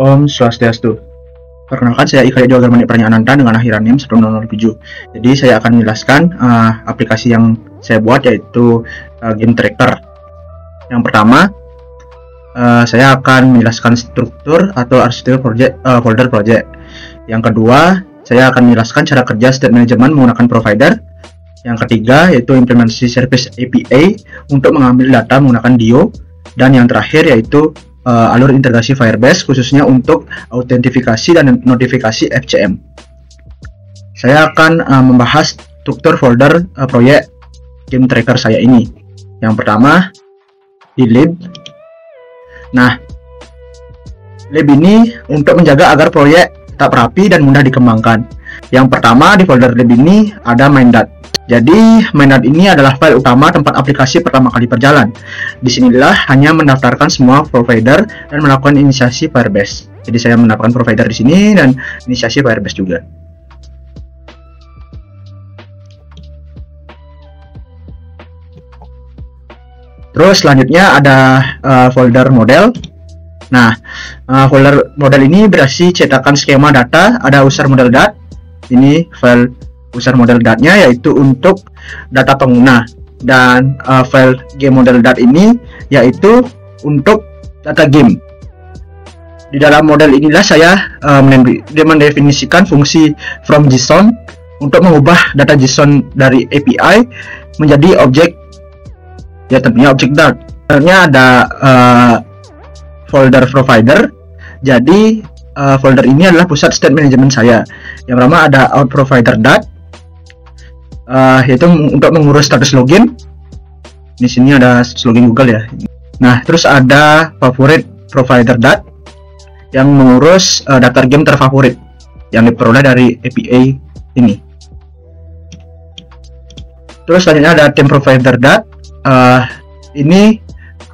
Om Swastiastu. Perkenalkan, saya Ika Diogarmani Pranyananta dengan akhiran NIM 1007. Jadi saya akan menjelaskan aplikasi yang saya buat, yaitu game tracker. Yang pertama, saya akan menjelaskan struktur atau arsitektur folder project. Yang kedua, saya akan menjelaskan cara kerja state management menggunakan provider. Yang ketiga, yaitu implementasi service API untuk mengambil data menggunakan DIO. Dan yang terakhir, yaitu alur integrasi Firebase khususnya untuk autentifikasi dan notifikasi FCM. Saya akan membahas struktur folder proyek game tracker saya ini. Yang pertama, di lib. Nah, lib ini untuk menjaga agar proyek tetap rapi dan mudah dikembangkan. Yang pertama, di folder lib ini ada main.dat. Jadi, main.dat ini adalah file utama tempat aplikasi pertama kali berjalan. Disinilah hanya mendaftarkan semua provider dan melakukan inisiasi Firebase. Jadi saya mendapatkan provider di sini dan inisiasi Firebase juga. Terus selanjutnya ada folder model. Nah, folder model ini berisi cetakan skema data, ada user model.dat. Ini file user model.dat-nya yaitu untuk data pengguna, dan file game model.dat ini yaitu untuk data game. Di dalam model inilah saya mendefinisikan fungsi from JSON untuk mengubah data JSON dari API menjadi objek, ya tentunya objek .dat. Sebenarnya ada folder provider. Jadi folder ini adalah pusat state management saya. Yang pertama ada out provider.dat, yaitu untuk mengurus status login. Di sini ada status login Google ya. Nah, terus ada favorite provider.dat yang mengurus daftar game terfavorit yang diperoleh dari API ini. Terus selanjutnya ada theme provider.dat. Ini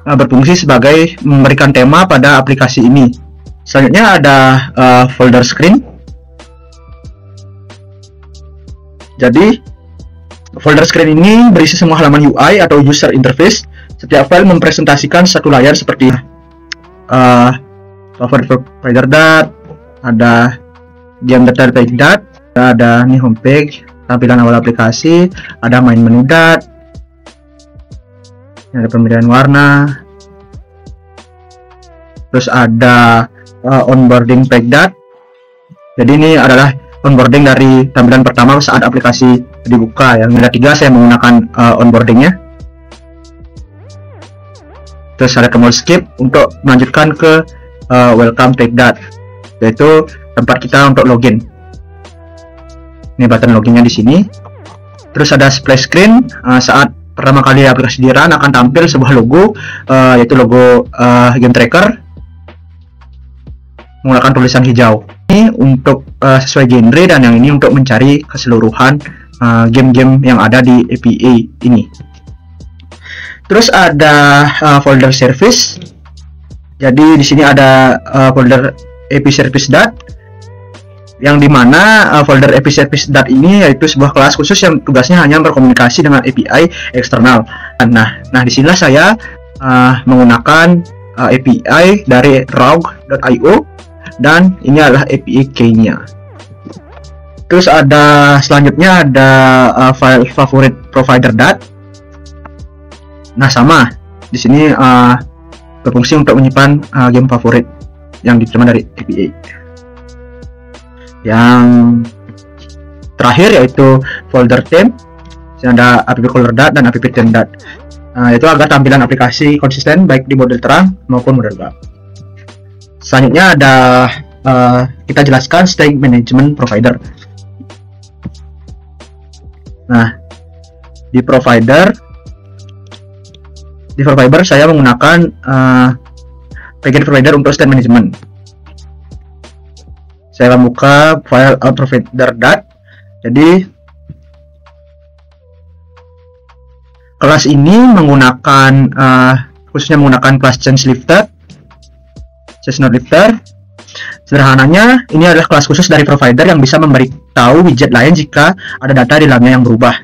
berfungsi sebagai memberikan tema pada aplikasi ini. Selanjutnya ada folder screen. Jadi folder screen ini berisi semua halaman UI atau user interface. Setiap file mempresentasikan satu layar seperti favorite provider.dat, ada game data page.dat, ada nih homepage, tampilan awal aplikasi, ada main menu.dat, ada pemilihan warna, terus ada onboarding page.dat. Jadi ini adalah onboarding dari tampilan pertama saat aplikasi dibuka. Yang ketiga saya menggunakan onboardingnya. Terus ada tombol skip untuk melanjutkan ke welcome page.dat, yaitu tempat kita untuk login. Ini button loginnya di sini. Terus ada splash screen. Saat pertama kali aplikasi di run akan tampil sebuah logo, yaitu logo game tracker menggunakan tulisan hijau. Ini untuk sesuai genre, dan yang ini untuk mencari keseluruhan game-game yang ada di API ini. Terus ada folder service. Jadi di sini ada folder API service.dat, yang dimana folder API service.dat ini yaitu sebuah kelas khusus yang tugasnya hanya berkomunikasi dengan API eksternal. Nah disinilah saya menggunakan API dari rogue.io, dan ini adalah API key-nya. Terus ada selanjutnya ada file favorite provider.dat. Nah, sama di sini berfungsi untuk menyimpan game favorit yang diterima dari API. Yang terakhir yaitu folder theme. Sini ada app color.dat dan app theme.dat. Itu agar tampilan aplikasi konsisten baik di model terang maupun model gelap. Selanjutnya ada kita jelaskan state management provider. Nah, di provider saya menggunakan package provider untuk state management. Saya akan buka file provider.dat. Jadi kelas ini menggunakan khususnya menggunakan kelas change lifter. Sederhananya, ini adalah kelas khusus dari provider yang bisa memberitahu widget lain jika ada data di dalamnya yang berubah.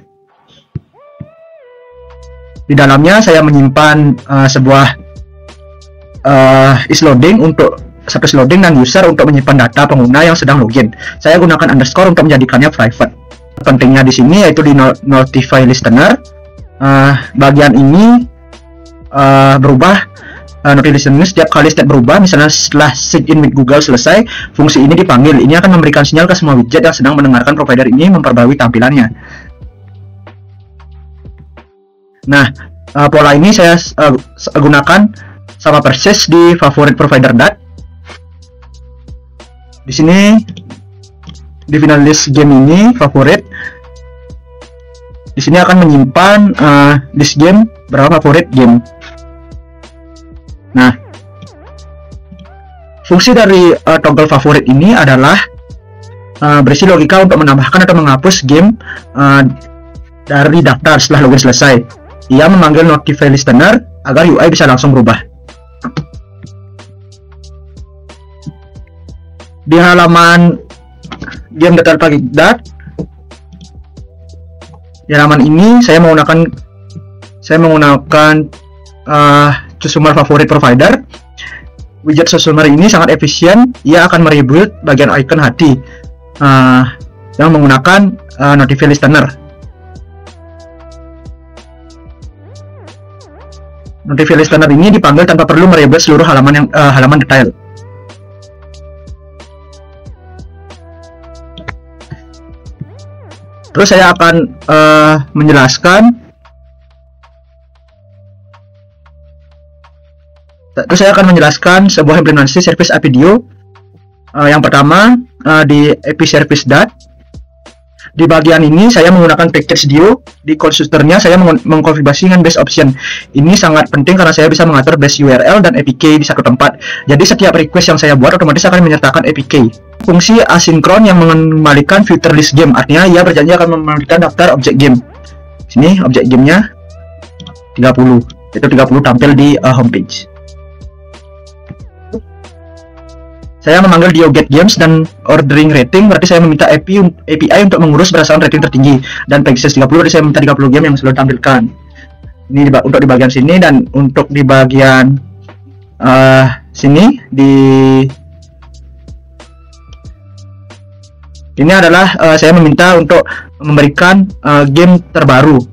Di dalamnya saya menyimpan sebuah is loading untuk status loading dan user untuk menyimpan data pengguna yang sedang login. Saya gunakan underscore untuk menjadikannya private. Pentingnya di sini yaitu di notify listener. Bagian ini berubah. Notify listener setiap kali state berubah, misalnya setelah sign in with Google selesai, fungsi ini dipanggil. Ini akan memberikan sinyal ke semua widget yang sedang mendengarkan provider ini memperbarui tampilannya. Nah, pola ini saya gunakan sama persis di favorit provider dat. Di sini di final list game ini favorit. Di sini akan menyimpan list game berapa favorit game. Nah, fungsi dari toggle favorit ini adalah berisi logika untuk menambahkan atau menghapus game dari daftar setelah login selesai. Ia memanggil notify listener agar UI bisa langsung berubah. Di halaman game detail package dat, di halaman ini saya menggunakan customer favorit provider. Widget customer ini sangat efisien. Ia akan merebuild bagian icon hati yang menggunakan notify listener. Notify listener ini dipanggil tanpa perlu merebuild seluruh halaman detail. Terus saya akan menjelaskan. Sebuah implementasi service API video. Yang pertama di API service dat. Di bagian ini saya menggunakan package dio. Di konstruktornya saya mengkonfigurasi dengan base option. Ini sangat penting karena saya bisa mengatur base URL dan APK di satu tempat. Jadi setiap request yang saya buat otomatis akan menyertakan APK. Fungsi asinkron yang mengembalikan filter list game, artinya ia berjanji akan memberikan daftar objek game. Sini objek gamenya 30, itu 30 tampil di homepage. Saya memanggil dio get games dan ordering rating, berarti saya meminta API untuk mengurus berdasarkan rating tertinggi, dan package 30 berarti saya minta 30 game yang selalu ditampilkan. Ini untuk di bagian sini, dan untuk di bagian sini ini adalah saya meminta untuk memberikan game terbaru.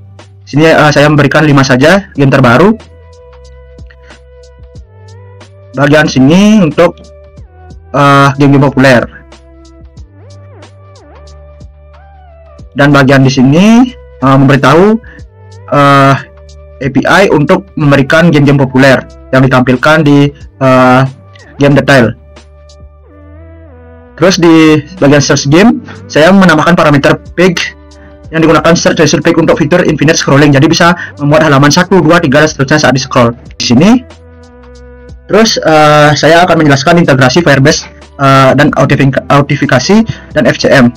Sini saya memberikan 5 saja game terbaru. Bagian sini untuk game-game populer. Dan bagian di sini memberitahu API untuk memberikan game-game populer yang ditampilkan di game detail. Terus di bagian search game, saya menambahkan parameter page yang digunakan search result page untuk fitur infinite scrolling. Jadi bisa membuat halaman 1, 2, 3 dan seterusnya saat di scroll. Di sini. Terus saya akan menjelaskan integrasi Firebase dan autentifikasi dan FCM.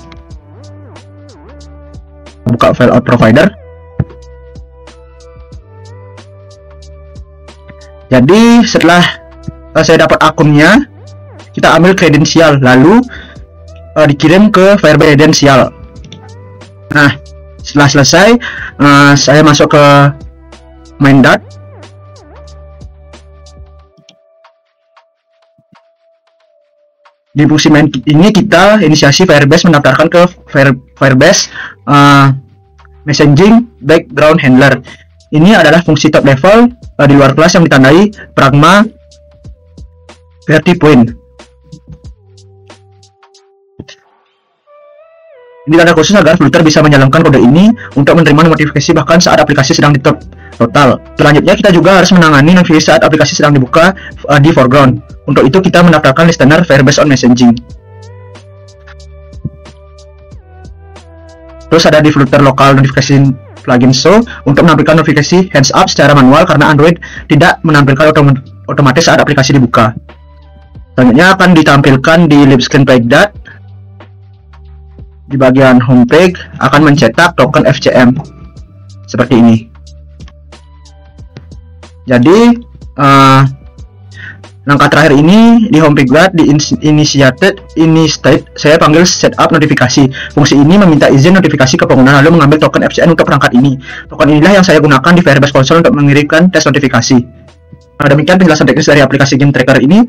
Buka file out provider. Jadi setelah saya dapat akunnya, kita ambil kredensial lalu dikirim ke Firebase kredensial. Nah, setelah selesai saya masuk ke main dat. Di fungsi main ini kita inisiasi Firebase mendaftarkan ke Firebase messaging background handler. Ini adalah fungsi top level di luar kelas yang ditandai pragma verti point. Ini tanda khusus agar filter bisa menjalankan kode ini untuk menerima notifikasi bahkan saat aplikasi sedang di top total. Selanjutnya kita juga harus menangani notifikasi saat aplikasi sedang dibuka di foreground. Untuk itu kita mendaftarkan listener Firebase on Messaging. Terus ada di filter lokal notification plugin show untuk menampilkan notifikasi hands up secara manual karena Android tidak menampilkan otomatis saat aplikasi dibuka. Selanjutnya akan ditampilkan di lip screen page dat. Di bagian homepage akan mencetak token FCM seperti ini. Jadi langkah terakhir ini di homepage dat di initiate saya panggil setup notifikasi. Fungsi ini meminta izin notifikasi ke pengguna lalu mengambil token FCM untuk perangkat ini. Token inilah yang saya gunakan di Firebase Console untuk mengirimkan tes notifikasi. Demikian penjelasan teknis dari aplikasi Game Tracker ini.